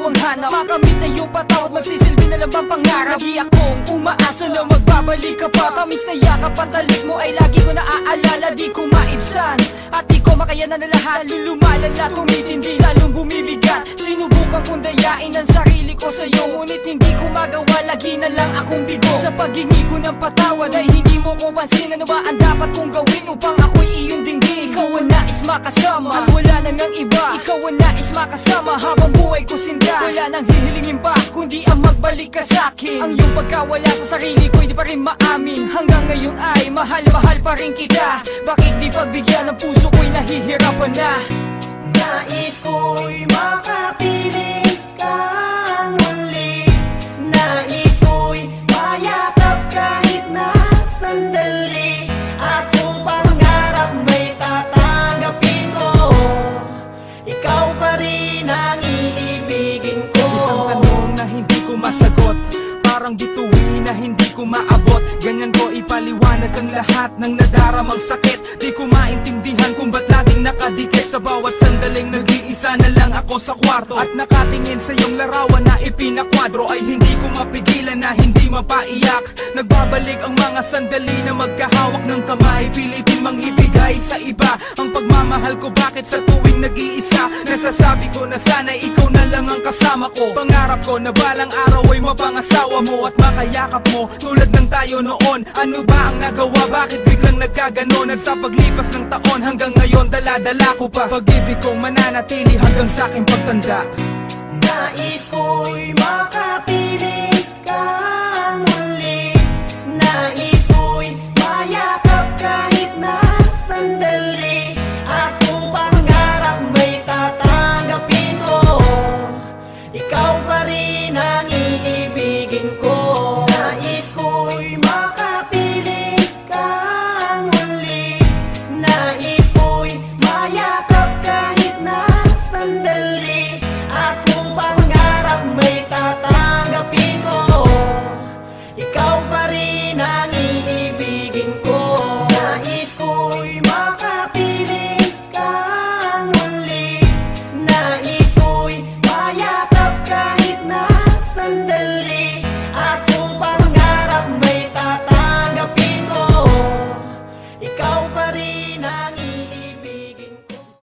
ang hanap. Makamit na iyong patawad, magsisilbi na lang bang pangarap. Lagi akong umaasa na magbabalik ka pa. Tamis na yakap at talik mo ay lagi ko naaalala. Di ko maibsan at di ko makayanan na lahat. Lumalala, tumitindi, lalong bumibigat. Sinubukan kong dayain ang sarili ko sa'yo, ngunit hindi ko magawa, lagi na lang akong bigo. Sa paghingi ko ng patawad ay hindi mo ko pansin. Ano ba ang dapat kong gawin upang ako'y iyong dinggin? Ikaw ang nais makasama at wala nang ang iba. Ikaw ang nais makasama habang buhay ko sinda. Wala nang hihilingin pa kundi ang magbalik ka sa'kin. Ang iyong pagkawala sa sarili ko hindi pa rin maamin. Hanggang ngayon ay mahal-mahal pa rin kita. Bakit di pagbigyan ng puso ko'y nahihirapan na? Nais ko'y makapiling kang muli. Nais ko'y mayakap kahit na sandali. At kung pangarap may tatanggapin ko, ikaw pa rin ang iibigin ko. Isang tanong na hindi ko masagot, parang bituin na hindi ko maabot. Ganyan ko ipaliwanag ang lahat ng nadaramang sakit. Di ko maintindihan kung ba't laging nakadikit. Sa bawat sandaling nag-iisa na lang ako sa kwarto, at nakatingin sa iyong larawan na ipinakwadro. Ay hindi ko mapigilan na hindi mapaiyak. Nagbabalik ang mga sandali na magkahawak ng kamay. Pilitin mang ibigay sa iba ang pagmamahal ko. Bakit sa tuwing nag-iisa nasasabi ko na sana ikaw na lang ang kasama ko? Pangarap ko na balang araw ay mapangasawa mo at makayakap mo tulad ng tayo noon. Ano ba ang nagawa? Bakit biglang nagkaganon? At sa paglipas ng taon hanggang ngayon dala-dala ko pa pag-ibig kong mananatili hanggang sa aking pagtanda. Nais ko'y makapiling kang muli. Nais ko'y mayakap kahit na sandali. At kung pangarap may tatanggapin ko, ikaw